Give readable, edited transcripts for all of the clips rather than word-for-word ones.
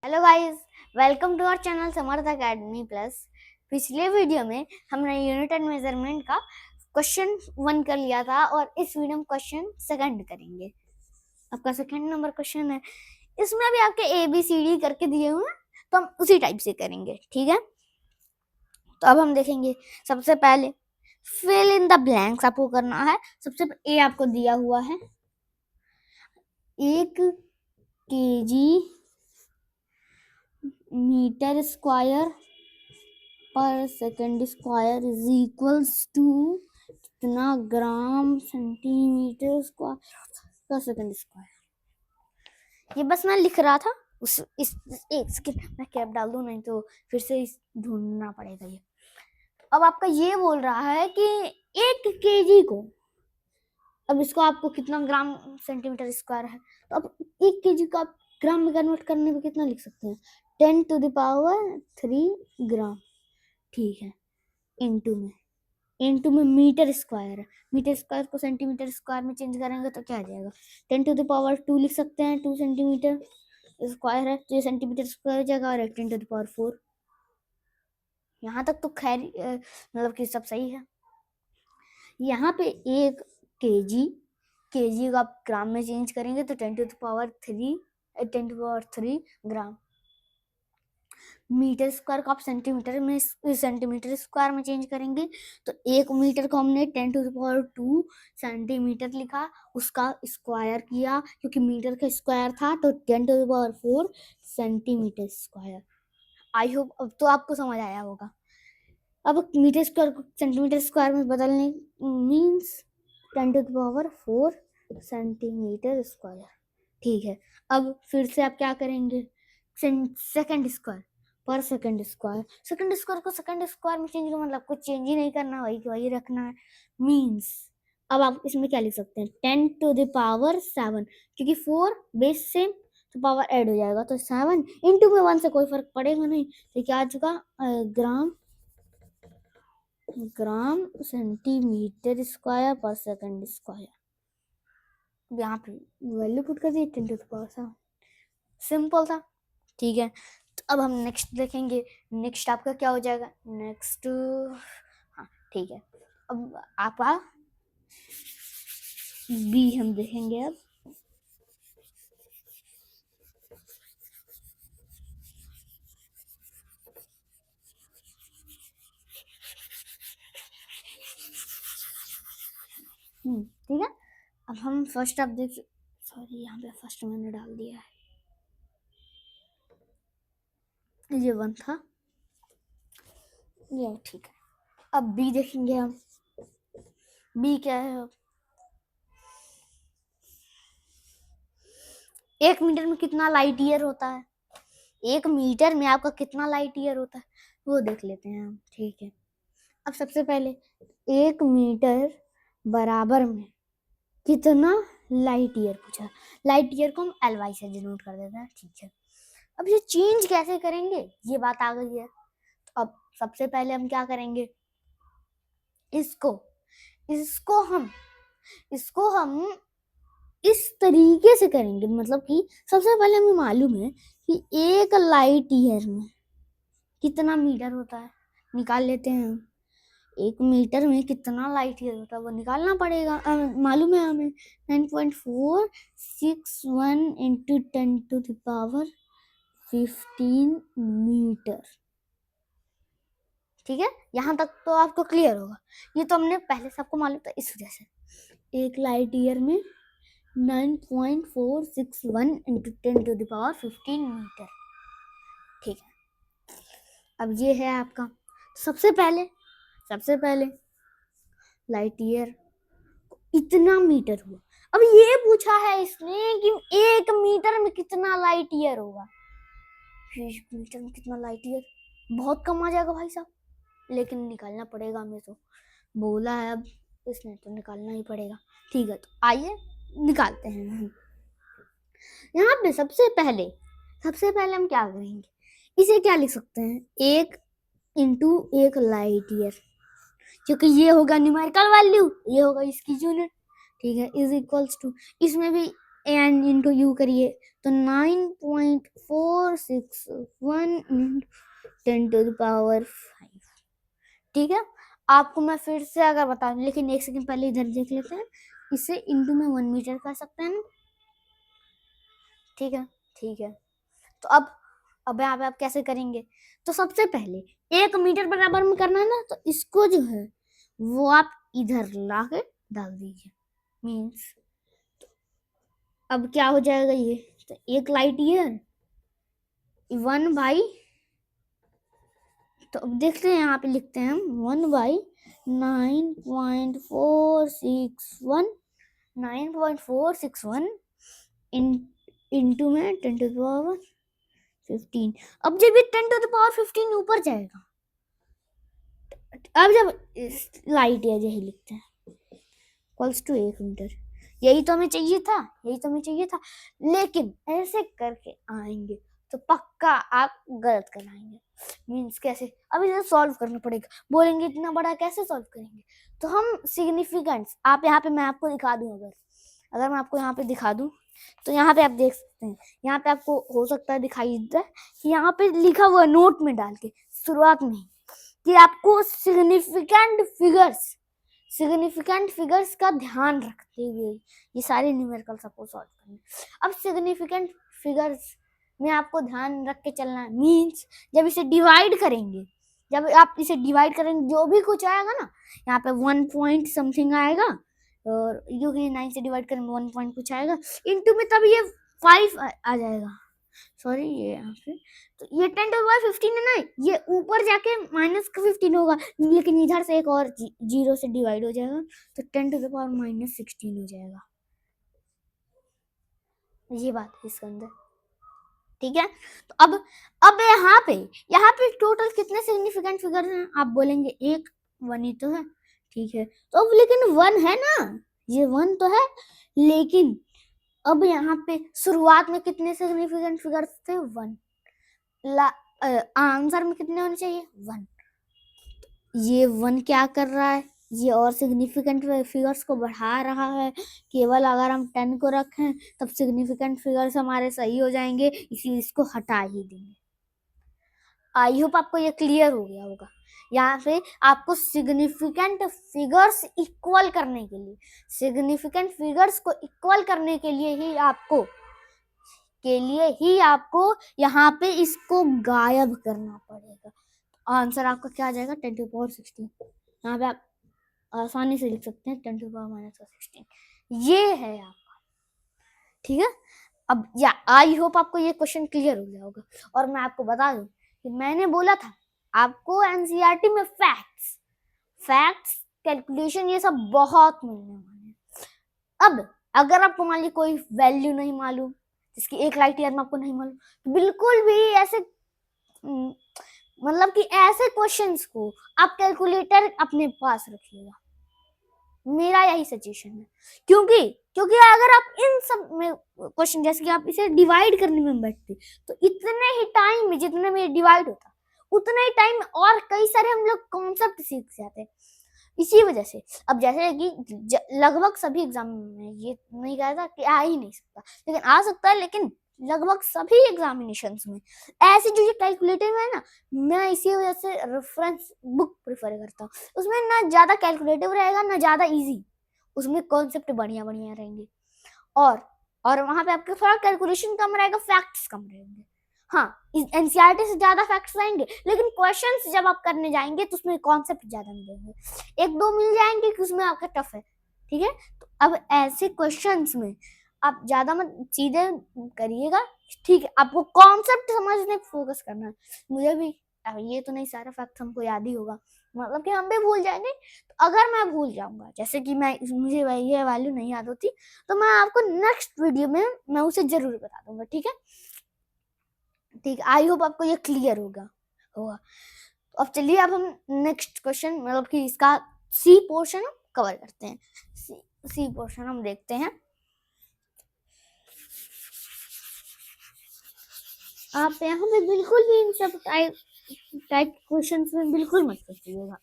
Hello guys, welcome to our channel Samarth academy plus. पिछले video में हमने यूनिट एंड मेजरमेंट का क्वेश्चन 1 कर लिया था और इस वीडियो में क्वेश्चन सेकंड करेंगे। आपका सेकंड नंबर क्वेश्चन है, इसमें अभी आपके ABCD करके दिए हुए हैं तो हम उसी टाइप से करेंगे, ठीक है। तो अब हम देखेंगे, सबसे पहले फिल इन द ब्लैंक्स आपको करना है। सबसे ए आपको दिया हुआ है 1 kg मीटर स्क्वायर पर second square is equals to कितना ग्राम सेंटीमीटर स्क्वायर पर सेकंड स्क्वायर। ये बस मैं लिख रहा था उस इस एक सेकंड मैं कैप डाल दूं, नहीं तो फिर से ढूंढना पड़ेगा ये। अब आपका ये बोल रहा है कि 1 kg को, अब इसको आपको कितना ग्राम सेंटीमीटर स्क्वायर है, तो अब 1 kg को आप ग्राम में कन्वर्ट करने में कितना लिख सकते हैं, 10 to the power 3 ग्राम, ठीक है। इनटू में मीटर स्क्वायर है, मीटर स्क्वायर को सेंटीमीटर स्क्वायर में चेंज करेंगे तो क्या आ जाएगा, 10 to the power 2 लिख सकते हैं, 2 सेंटीमीटर स्क्वायर है तो ये सेंटीमीटर स्क्वायर हो जाएगा, और 10 to the power 4। यहाँ तक तो खैर मतलब कि सब सही है। यहाँ पे 1 kg को आप ग्राम में चेंज करेंगे तो 10 to the power 3 gram. Metre square को आप सेंटीमीटर स्क्वायर में चेंज करेंगे तो 1 मीटर को हमने 10 to the power 2 सेंटीमीटर लिखा, उसका स्क्वायर किया क्योंकि मीटर का स्क्वायर था तो 10 to the power 4 centimetre square. I hope अब तो आपको समझ आया होगा। अब मीटर स्क्वायर को सेंटीमीटर स्क्वायर में बदलने means 10 to the power 4 centimetre square, ठीक है। अब फिर से आप क्या करेंगे, सेकंड स्क्वायर पर सेकंड स्क्वायर को सेकंड स्क्वायर में चेंज करना, मतलब कुछ चेंज ही नहीं करना, वही रखना है। मीन्स अब आप इसमें क्या लिख सकते हैं, 10 to the power 7, क्योंकि 4 बेस से तो पावर ऐड हो जाएगा तो 7 इंटू में 1 से कोई फर्क पड़ेगा नहीं, तो क्या आ चुका ग्राम सेंटीमीटर स्क्वायर पर सेकंड स्क्वायर। यहाँ पे वैल्यू पुट कर दी 10 to the power 7, सिंपल था, ठीक है। तो अब हम नेक्स्ट देखेंगे, नेक्स्ट आपका क्या हो जाएगा, नेक्स्ट हाँ ठीक है। अब आपका बी हम देखेंगे। अब ठीक है। अब हम फर्स्ट आप देखिए, सॉरी यहाँ पे फर्स्ट मैंने डाल दिया है, ये 1 था ये, ठीक है। अब बी देखेंगे हम, बी क्या है, 1 मीटर में कितना लाइट ईयर होता है, 1 मीटर में आपका कितना लाइट ईयर होता है वो देख लेते हैं हम, ठीक है। अब सबसे पहले 1 मीटर बराबर में कितना लाइट ईयर पूछा, लाइट ईयर को हम LY से डिनोट कर देते हैं, ठीक है। अब ये चेंज कैसे करेंगे ये बात आ गई है। तो अब सबसे पहले हम क्या करेंगे, इसको हम इस तरीके से करेंगे, मतलब कि सबसे पहले हमें मालूम है कि 1 लाइट ईयर में कितना मीटर होता है, निकाल लेते हैं हम। 1 मीटर में कितना लाइट ईयर होता है वो निकालना पड़ेगा, मालूम है हमें 9.461 into 10 to the power 15 metre, ठीक है। यहाँ तक तो आपको क्लियर होगा, ये तो हमने पहले से आपको मालूम था इस वजह से। 1 लाइट ईयर में 9.461 into 10 to the power 15 metre, ठीक है। अब ये है आपका, सबसे पहले लाइट ईयर इतना मीटर हुआ। अब ये पूछा है इसने कि 1 मीटर में कितना लाइट ईयर होगा, 1 मीटर में कितना लाइट ईयर, बहुत कम आ जाएगा भाई साहब, लेकिन निकालना पड़ेगा हमें, तो बोला है अब इसने तो निकालना ही पड़ेगा, ठीक है। तो आइए निकालते हैं हम। यहाँ पे सबसे पहले हम क्या करेंगे, इसे क्या लिख सकते हैं, 1 इंटू 1 लाइट ईयर, क्योंकि ये होगा न्यूमेरिकल वैल्यू, ये होगा इसकी यूनिट, ठीक है, इज इक्वल्स टू, इसमें भी एन इंटू यू करिए तो 9.461 इंटू 10⁵ ठीक है। आपको मैं फिर से अगर बता दूं, लेकिन एक सेकंड पहले इधर देख लेते हैं, इसे इंटू में 1 मीटर कर सकते हैं ना, ठीक है ठीक है। तो अब यहाँ पे आप कैसे करेंगे, तो सबसे पहले 1 मीटर बराबर में करना है ना, तो इसको जो है वो आप इधर ला के डाल दीजिए, मीन्स अब क्या हो जाएगा ये, तो 1 लाइट ईयर 1 बाई, तो अब देखते हैं यहाँ पे लिखते हैं हम 1 बाई 9.461 इंटू में 10⁵15। अब जब ये 10⁵15 ऊपर जाएगा, अब जब लाइट ईयर यही लिखते हैं इक्वल्स टू 1 मीटर, यही तो हमें चाहिए था, यही तो हमें चाहिए था। लेकिन ऐसे करके आएंगे तो पक्का आप गलत कराएंगे, मीन्स कैसे, अब इसे सॉल्व करना पड़ेगा, बोलेंगे इतना बड़ा कैसे सॉल्व करेंगे, तो हम सिग्निफिकेंस, आप यहाँ पे मैं आपको दिखा दूं, अगर मैं आपको यहाँ पे दिखा दूं, तो यहाँ पे आप देख सकते हैं, यहाँ पे आपको हो सकता है दिखाई देता है कि यहाँ पे लिखा हुआ नोट में डाल के शुरुआत में कि आपको सिग्निफिकेंट फिगर्स का ध्यान रखते हुए ये सारे न्यूमेरिकल्स आपको सॉल्व करने। अब सिग्निफिकेंट फिगर्स में आपको ध्यान रख के चलना है, मीन्स जब इसे डिवाइड करेंगे, जब आप इसे डिवाइड करेंगे जो भी कुछ आएगा ना, यहाँ पे 1 पॉइंट समथिंग आएगा, और क्योंकि 9 से डिवाइड करेंगे 1 पॉइंट कुछ आएगा, इंटू में तब ये 5 आ जाएगा, सॉरी ये यहाँ पे, तो ये 10⁵15 है ना, ये ऊपर जाके -15 होगा, लेकिन इधर से एक और जीरो से डिवाइड हो जाएगा, तो 10⁻⁻16 हो जाएगा, ये बात है इसके अंदर, ठीक है। तो अब यहाँ पे टोटल कितने सिग्निफिकेंट फिगर हैं, आप बोलेंगे 1 1 ही तो है, ठीक है, तो अब लेकिन 1 है ना, ये 1 तो है, लेकिन अब यहाँ पे शुरुआत में कितने सिग्निफिकेंट फिगर्स थे, 1, आंसर में कितने होने चाहिए, 1, ये 1 क्या कर रहा है, ये और सिग्निफिकेंट फिगर्स को बढ़ा रहा है, केवल अगर हम 10 को रखें तब सिग्निफिकेंट फिगर्स हमारे सही हो जाएंगे, इसलिए इसको हटा ही देंगे। आई होप आपको ये क्लियर हो गया होगा। यहाँ पे आपको सिग्निफिकेंट फिगर्स इक्वल करने के लिए, सिग्निफिकेंट फिगर्स को इक्वल करने के लिए ही आपको यहाँ पे इसको गायब करना पड़ेगा। आंसर आपका क्या आ जाएगा, 10⁻16। यहाँ पे आप आसानी से लिख सकते हैं 10⁻⁻16, ये है आपका, ठीक है। अब या आई होप आपको ये क्वेश्चन क्लियर हो गया होगा। और मैं आपको बता दूं कि मैंने बोला था आपको एनसीईआरटी में फैक्ट्स कैलकुलेशन ये सब बहुत मिलने वाले हैं। अब अगर आपको मान लीजिए कोई वैल्यू नहीं मालूम, जिसकी 1 लाइट ईयर में आपको नहीं मालूम, तो बिल्कुल भी ऐसे मतलब कि ऐसे क्वेश्चंस को आप कैलकुलेटर अपने पास रखिएगा, मेरा यही सजेशन है। क्योंकि अगर आप इन सब में क्वेश्चन, जैसे कि आप इसे डिवाइड करने में बैठते, तो इतने ही टाइम में जितने में डिवाइड होता, उतने ही टाइम में और कई सारे हम लोग कॉन्सेप्ट सीख जाते। इसी वजह से अब जैसे कि लगभग सभी एग्जाम में, ये नहीं कहता कि आ ही नहीं सकता, लेकिन आ सकता है, लेकिन लगभग सभी एग्जामिनेशंस में ऐसे जो ये कैलकुलेटर है ना, मैं इसी वजह से रेफरेंस बुक प्रेफर करता हूँ। उसमें ना ज्यादा कैलकुलेटिव रहेगा ना ज्यादा इजी, उसमें कॉन्सेप्ट बढ़िया बढ़िया रहेंगे, और वहां पे आपके थोड़ा कैलकुलेशन कम रहेगा, फैक्ट्स कम रहेंगे। हाँ, एनसीईआरटी से ज्यादा फैक्ट्स रहेंगे, लेकिन क्वेश्चंस जब आप करने जाएंगे तो उसमें कॉन्सेप्ट ज्यादा मिलेंगे, 1-2 मिल जाएंगे कि उसमें आपका टफ है, ठीक है। तो अब ऐसे क्वेश्चंस में आप ज्यादा मत सीधे करिएगा, ठीक है, आपको कॉन्सेप्ट समझने पे फोकस करना है। मुझे भी ये तो नहीं सारा फैक्ट हमको याद ही होगा, मतलब कि हम भी भूल जाएंगे, तो अगर मैं भूल जाऊंगा, जैसे कि मुझे ये वैल्यू नहीं याद होती, तो मैं आपको नेक्स्ट वीडियो में मैं उसे जरूर बता दूंगा, ठीक है। ठीक है, आई होप आपको ये क्लियर होगा। अब चलिए, अब हम नेक्स्ट क्वेश्चन, मतलब कि इसका सी पोर्शन कवर करते हैं। सी पोर्शन हम देखते हैं। आप यहाँ पे बिल्कुल भी इन सब टाइप क्वेश्चंस में बिल्कुल मत फंसिएगा।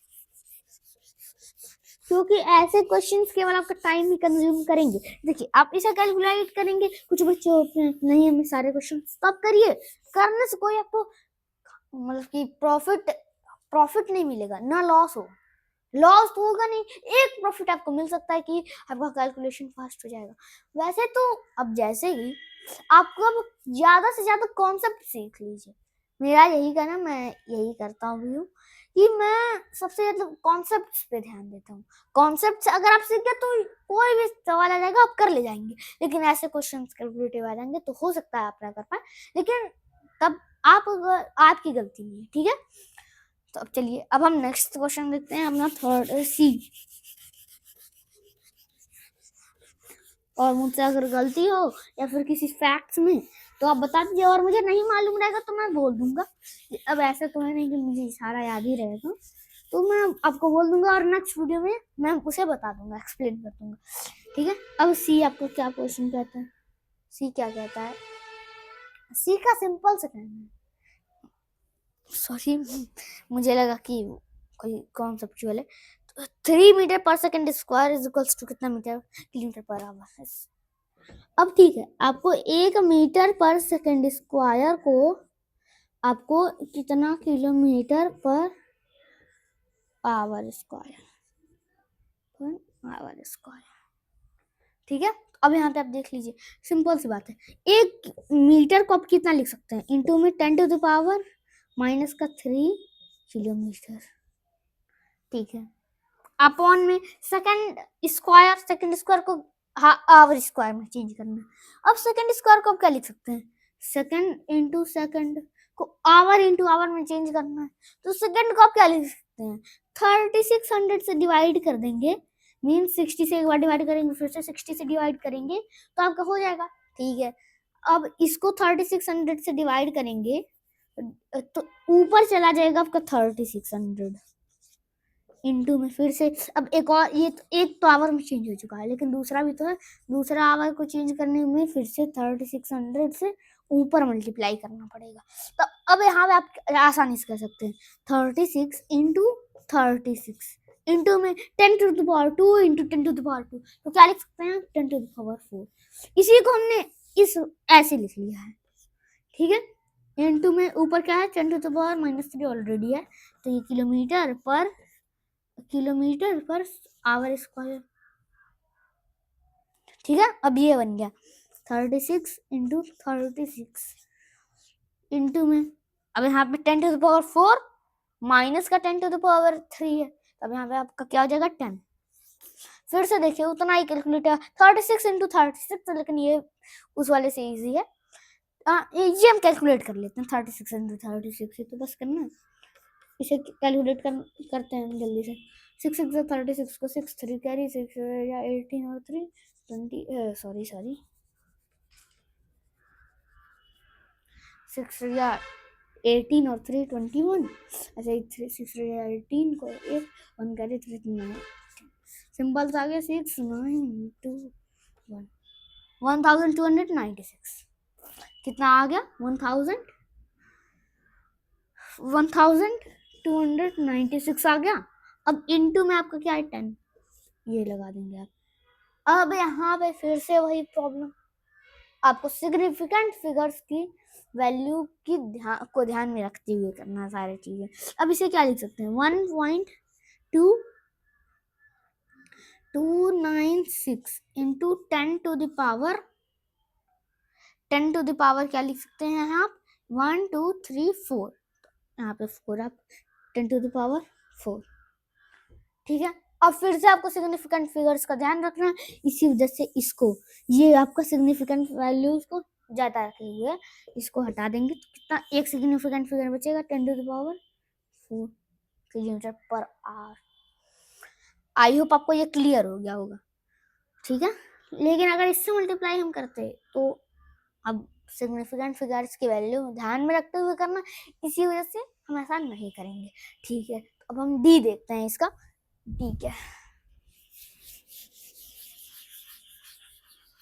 क्योंकि ऐसे क्वेश्चंस केवल आपका टाइम ही कंज्यूम करेंगे। देखिए आप इसे कैलकुलेट करेंगे, कुछ बच्चे होते हैं नहीं हमें सारे क्वेश्चन, तब करिए, करने से कोई आपको मतलब कि प्रॉफिट नहीं मिलेगा, ना लॉस तो होगा नहीं। एक प्रॉफिट आपको मिल सकता है कि आपका कैलकुलेशन फास्ट हो जाएगा। वैसे तो अब जैसे ही आपको अब ज्यादा से ज्यादा कॉन्सेप्ट सीख लीजिए, मेरा यही कहना, मैं यही करता हूँ कि मैं सबसे ज्यादा कॉन्सेप्ट्स पे ध्यान देता हूँ। कॉन्सेप्ट्स अगर आप सीख गए तो कोई भी सवाल आ जाएगा आप कर ले जाएंगे, लेकिन ऐसे क्वेश्चन कैलकुलेटिव आ जाएंगे तो हो सकता है आप ना कर पाए, लेकिन तब आपकी गलती नहीं है, ठीक है। तो अब चलिए, अब हम नेक्स्ट क्वेश्चन देखते हैं अपना थर्ड सी। और मुझसे अगर गलती हो या फिर किसी फैक्ट्स में तो आप बता दीजिए, और मुझे नहीं मालूम रहेगा तो मैं बोल दूंगा। अब ऐसे तो है नहीं कि मुझे सारा याद ही रहेगा, तो मैं आपको बोल दूंगा और नेक्स्ट वीडियो में मैं उसे बता दूंगा, एक्सप्लेन कर दूंगा, ठीक है। अब सी आपको क्या क्वेश्चन कहता है, सी क्या कहता है, सी का सिंपल से कहना है, सॉरी मुझे लगा कि कोई कॉन्सेप्चुअल है। 3 मीटर पर second square is equals to कितना मीटर किलोमीटर पर आवर। अब ठीक है, आपको 1 मीटर पर सेकेंड स्क्वायर को आपको कितना किलोमीटर पर आवर स्क्वायर ठीक है। अब यहाँ पे आप देख लीजिए, सिंपल सी बात है, 1 मीटर को आप कितना लिख सकते हैं, इंटू में 10⁻³ का 3 किलोमीटर, ठीक है। अपॉन में सेकंड स्क्वायर को आवर स्क्वायर में चेंज करना है। अब सेकंड स्क्वायर को आप क्या लिख सकते हैं, सेकंड इंटू सेकंड को आवर इंटू आवर में चेंज करना है, तो सेकंड को आप क्या लिख सकते हैं, 3600 से डिवाइड कर देंगे, मीन 60 से एक बार डिवाइड करेंगे, फिर से 60 से डिवाइड करेंगे तो आपका हो जाएगा, ठीक है। अब इसको 3600 से डिवाइड करेंगे तो ऊपर चला जाएगा आपका 3600 इंटू में फिर से, अब एक और, ये तो एक तो आवर में चेंज हो चुका है, लेकिन दूसरा भी तो है, दूसरा आवर को चेंज करने में फिर से 3600 से ऊपर मल्टीप्लाई करना पड़ेगा। तो अब यहाँ पे आप आसानी से कर सकते हैं 36 इंटू 36 इंटू में 10⁻², इंटू 10⁻², तो क्या लिख सकते हैं 10⁻4। इसी को हमने इस ऐसे लिख लिया है, ठीक है। इंटू में ऊपर क्या है 10⁻³ ऑलरेडी है, तो ये किलोमीटर पर आवर स्क्वायर, ठीक है। अब ये बन गया 36 इंटू 36 इंटू में, अब यहाँ पे 10⁻4 माइनस का 10⁻3 है, अब यहाँ पे आपका क्या हो जाएगा 10। फिर से देखिए उतना ही कैलकुलेटर 36 इंटू 36, लेकिन ये उस वाले से इजी है, ये हम कैलकुलेट कर लेते हैं 36 इंटू 36, तो बस करना है, इसे कैलकुलेट करते हैं जल्दी से। 6 6 36 को 6 3 कैरी 6 या 18 और 3 20, सॉरी 6 या 18 और 3 21, ऐसे 6 या 18 को 1 कैरी 3 9, सिंपल आ गया 6 9 2 1 1296, कितना आ गया 1296 आ गया। अब इनटू में आपका क्या है 10, ये लगा देंगे आप। अब यहाँ पे फिर से वही प्रॉब्लम, आपको सिग्निफिकेंट फिगर्स की वैल्यू की ध्यान में रखते हुए करना सारी चीजें। अब इसे क्या लिख सकते हैं 1.2296 इंटू 10⁻10⁻, क्या लिख सकते हैं आप 1 2 3 4, यहाँ पे 4 आप 10⁻4, ठीक है। अब फिर से आपको सिग्निफिकेंट फिगर्स का ध्यान रखना है, इसी वजह से इसको, ये आपका सिग्निफिकेंट वैल्यूज को ज्यादा रखेंगे, इसको हटा देंगे तो कितना एक सिग्निफिकेंट फिगर बचेगा 10⁻4 किलोमीटर पर आवर। आई होप आपको ये क्लियर हो गया होगा, ठीक है। लेकिन अगर इससे मल्टीप्लाई हम करते तो अब सिग्निफिकेंट फिगर्स की वैल्यू ध्यान में रखते हुए करना, इसी वजह से हम ऐसा नहीं करेंगे, ठीक है। अब हम डी देखते हैं इसका, ठीक है।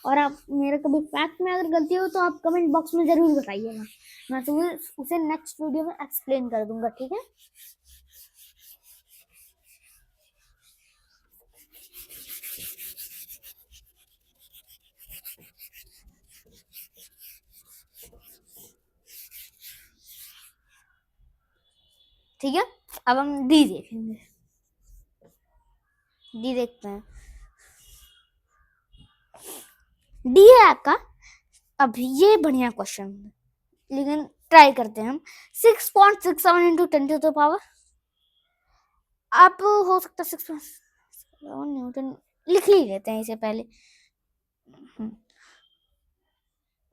और आप मेरे कभी फैक्ट में अगर गलती हो तो आप कमेंट बॉक्स में जरूर बताइएगा, मैं तो उसे नेक्स्ट वीडियो में एक्सप्लेन कर दूंगा, ठीक है। ठीक है, अब हम डी देखेंगे। डी देखते हैं। डी है आपका। अब ये बढ़िया क्वेश्चन है, लेकिन ट्राई करते हैं हम। 6.67 इंटू 10 टू द पावर, आप हो सकता है 6.7 न्यूटन लिख ही लेते हैं इसे पहले।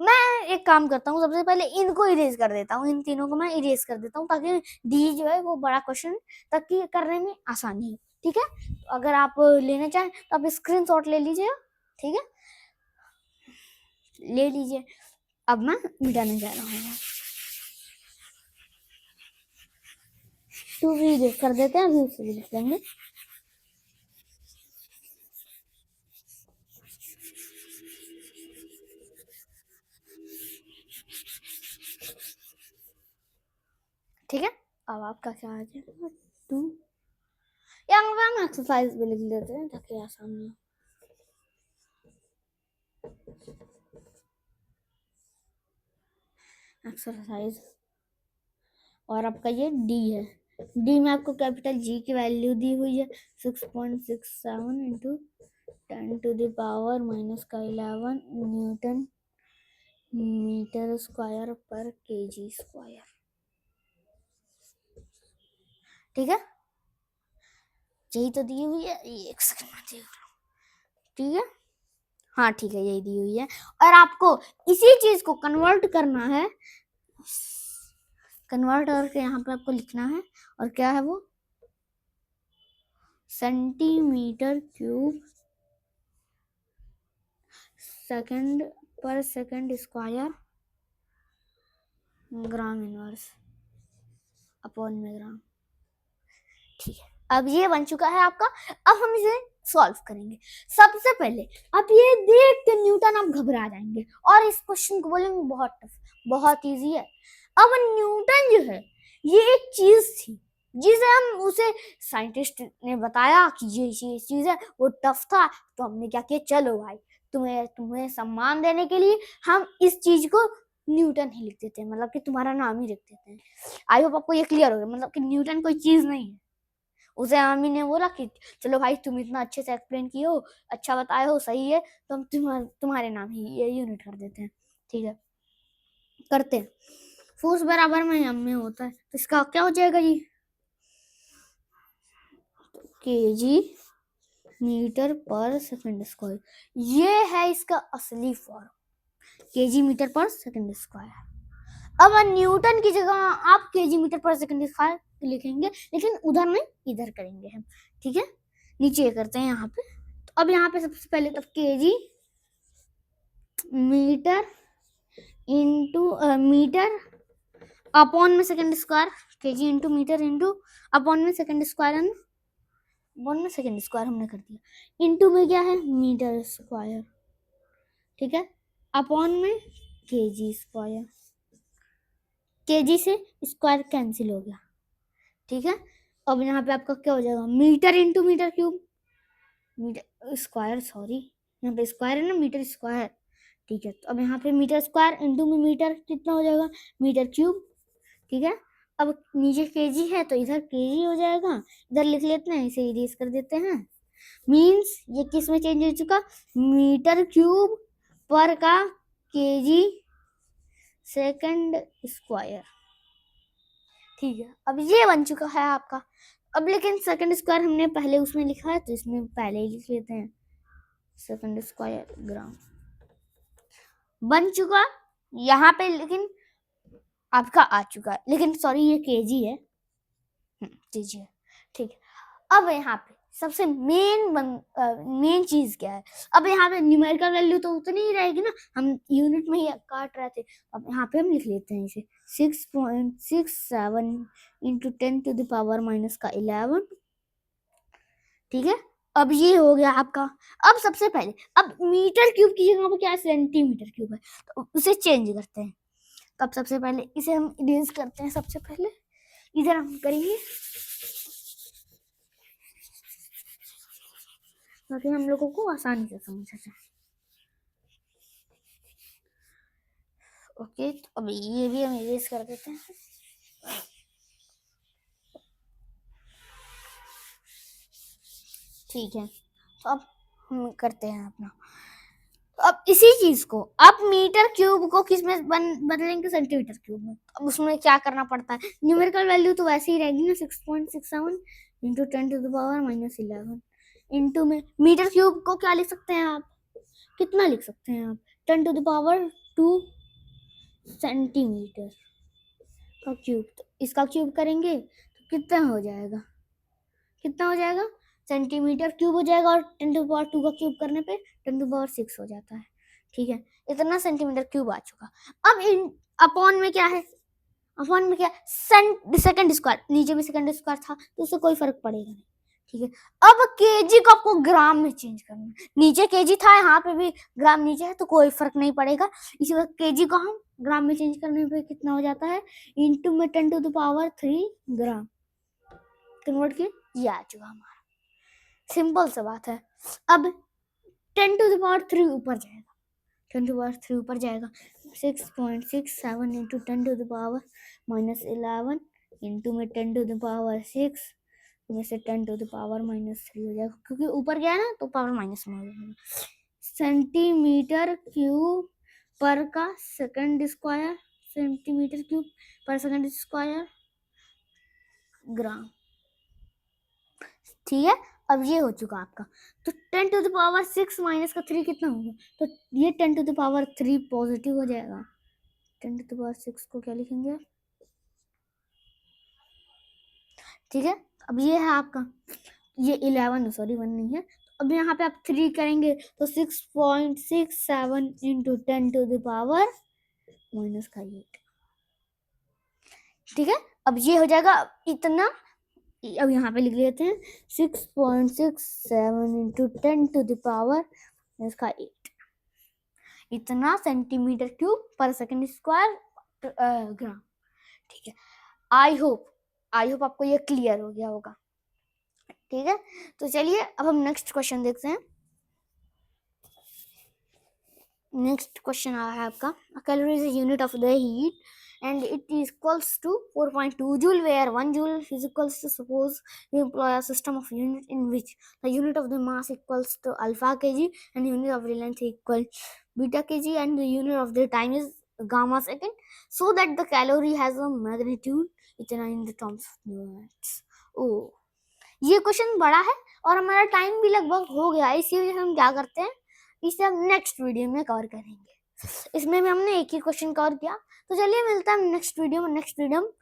मैं एक काम करता हूँ, सबसे पहले इनको इरेज कर देता हूँ, इन तीनों को मैं इरेज कर देता हूँ, ताकि डी जो है वो बड़ा क्वेश्चन ताकि करने में आसानी हो। ठीक है, तो अगर आप लेना चाहें तो आप स्क्रीनशॉट ले लीजिए। ठीक है, ले लीजिए। अब मैं मिटाने जा रहा हूँ, टू भी इरेज कर देते हैं, अभी उसे भी लिख लेंगे। ठीक है, अब आपका क्या आ जाएगा, 2। यहाँ पे हम एक्सरसाइज भी लिख लेते हैं ताकि आसान हो। एक्सरसाइज, और आपका ये डी है। डी में आपको कैपिटल जी की वैल्यू दी हुई है 6.67 into 10 to the power minus का 11 न्यूटन मीटर स्क्वायर पर केजी स्क्वायर। ठीक है, यही तो दी हुई है, एक सेकंड में देख लो। ठीक है, हाँ ठीक है, यही दी हुई है। और आपको इसी चीज को कन्वर्ट करना है, कन्वर्ट करके यहाँ पे आपको लिखना है, और क्या है वो, सेंटीमीटर क्यूब सेकंड पर सेकंड स्क्वायर ग्राम इनवर्स अपॉन में ग्राम। ठीक है, अब ये बन चुका है आपका। अब हम इसे सॉल्व करेंगे। सबसे पहले आप ये देख के न्यूटन आप घबरा जाएंगे और इस क्वेश्चन को बोलेंगे बहुत टफ, बहुत इजी है। अब न्यूटन जो है ये एक चीज थी जिसे हम उसे साइंटिस्ट ने बताया कि ये चीज है, वो टफ था, तो हमने क्या किया, चलो भाई तुम्हें सम्मान देने के लिए हम इस चीज को न्यूटन ही लिख देते हैं, मतलब कि तुम्हारा नाम ही लिख देते हैं। आई होप आपको ये क्लियर हो गया, मतलब कि न्यूटन कोई चीज नहीं है। उसे आमी ने बोला कि चलो भाई तुम इतना अच्छे से एक्सप्लेन किए हो, अच्छा बताए हो, सही है, तो हम तुम्हारे नाम ही ये यूनिट कर देते हैं। ठीक है, करते हैं। फोर्स बराबर में एम में होता है, तो इसका क्या हो जाएगा जी, केजी मीटर पर सेकंड स्क्वायर। ये है इसका असली फॉर्म, केजी मीटर पर सेकंड स्क्वायर। अब न्यूटन की जगह आप केजी मीटर पर सेकंड स्क्वायर लिखेंगे, लेकिन उधर नहीं इधर करेंगे हम। ठीक है, नीचे करते हैं यहाँ पे। तो अब यहाँ पे सबसे पहले तो KG metre into metre upon में second square, KG into metre into upon में सेकंड स्क्वायर है, अपॉन में सेकंड स्क्वायर हमने कर दिया। इंटू में क्या है, मीटर स्क्वायर। ठीक है, अपॉन में केजी स्क्वायर, केजी से स्क्वायर कैंसिल हो गया। ठीक है, अब यहाँ पे आपका क्या हो जाएगा, metre into metre cube, metre square, sorry यहाँ पे स्क्वायर है ना, मीटर स्क्वायर। ठीक है, तो अब यहाँ पे मीटर स्क्वायर इंटू में मीटर कितना हो जाएगा, मीटर क्यूब। ठीक है, अब नीचे केजी है तो इधर केजी हो जाएगा, इधर लिख लेते हैं, इसे इरेज कर देते हैं। मीन्स ये किस में चेंज हो चुका, मीटर क्यूब पर का केजी सेकंड स्क्वायर। ठीक है, अब ये बन चुका है आपका। अब लेकिन सेकंड स्क्वायर हमने पहले उसमें लिखा है, तो इसमें पहले ही लिख लेते हैं, सेकंड स्क्वायर ग्राम बन चुका यहाँ पे, लेकिन आपका आ चुका है, लेकिन सॉरी ये केजी है, केजी है। ठीक है, अब यहाँ पे सबसे मेन चीज क्या है, अब यहाँ पे न्यूमेरिकल वैल्यू तो उतनी ही रहेगी ना, हम यूनिट में ही काट रहे थे। अब यहाँ पे हम लिख लेते हैं इसे 6.67 into 10 to the power minus का 11। ठीक है, अब ये हो गया आपका। अब सबसे पहले अब मीटर क्यूब की जगह पे क्या है, सेंटीमीटर क्यूब है, तो उसे चेंज करते हैं। तब सबसे पहले इसे हम इरेज करते हैं। सबसे पहले इधर हम करेंगे ताकि हम लोगों को आसानी से समझ आ जाए। ओके, तो अब ये भी हम इरेज कर देते हैं। ठीक है, तो अब हम करते हैं अपना। अब इसी चीज को अब मीटर क्यूब को किस में बदलेंगे, सेंटीमीटर क्यूब में। अब उसमें क्या करना पड़ता है, न्यूमेरिकल वैल्यू तो वैसे ही रहेगी ना, 6.67 इंटू 10⁻⁻11 इंटू में मीटर क्यूब को क्या लिख सकते हैं आप, कितना लिख सकते हैं आप, 10⁻2 सेंटीमीटर का क्यूब। तो इसका क्यूब करेंगे तो कितना हो जाएगा, कितना हो जाएगा, सेंटीमीटर क्यूब हो जाएगा, और 10⁻2 का क्यूब करने पे 10⁻6 हो जाता है। ठीक है, इतना सेंटीमीटर क्यूब आ चुका। अब इन अपॉन में क्या है, अपॉन में क्या, सेकंड स्क्वायर, नीचे भी सेकंड स्क्वायर था तो उससे कोई फर्क पड़ेगा नहीं। ठीक है, अब केजी को आपको ग्राम में चेंज करना है, नीचे केजी था, यहाँ पे भी ग्राम नीचे है, तो कोई फर्क नहीं पड़ेगा। इसी वक्त केजी को हम ग्राम में चेंज करने पे कितना हो जाता है, इंटू में 10⁻3 ग्राम कन्वर्ट किया, ये आ चुका हमारा। सिंपल सा बात है। अब 10⁻3 ऊपर जाएगा, 10⁻3 ऊपर जाएगा, 6.67 इंटू 10⁻11 इंटू में 10⁻6 में से 10⁻3 हो जाएगा, क्योंकि ऊपर गया ना तो पावर माइनस में हो जाएगा। सेंटीमीटर क्यूब पर का सेकंड स्क्वायर, सेंटीमीटर क्यूब पर सेकंड स्क्वायर ग्राम। ठीक है, अब ये हो चुका आपका। तो 10⁻6 माइनस का 3 कितना होगा, तो ये 10⁻3 पॉजिटिव हो जाएगा। 10⁻6 को क्या लिखेंगे, ठीक है। अब ये है आपका, ये 11 सॉरी 1 नहीं है। अब यहाँ पे आप 3 करेंगे तो 6.67 इंटू 10⁻8। ठीक है, अब ये हो जाएगा इतना। अब यहाँ पे लिख लेते हैं 6.67 इंटू 10⁻8 इतना सेंटीमीटर क्यूब पर सेकंड स्क्वायर ग्राम। ठीक है, आई होप आपको ये क्लियर हो गया होगा। ठीक है, तो चलिए अब हम नेक्स्ट क्वेश्चन देखते हैं। नेक्स्ट क्वेश्चन आ है आपका, calorie is unit of the heat and it is equals to 4.2 joule, where 1 joule is equals to, suppose we employ a system of unit in which the unit of the mass equals to alpha kg and unit of the length equal beta kg and the unit of the time is gamma second, so that the calorie has a magnitude इतना in the terms of units। ये question बड़ा है और हमारा time भी लगभग हो गया, इसी वजह से हम क्या करते हैं, इसे हम नेक्स्ट वीडियो में कवर करेंगे। इसमें भी हमने एक ही क्वेश्चन कवर किया, तो चलिए मिलता है नेक्स्ट वीडियो में। नेक्स्ट वीडियो हम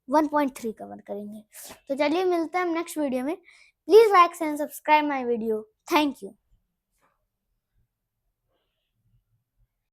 1.3 कवर करेंगे। तो चलिए मिलते हैं नेक्स्ट वीडियो में। Please like and subscribe my video. Thank you.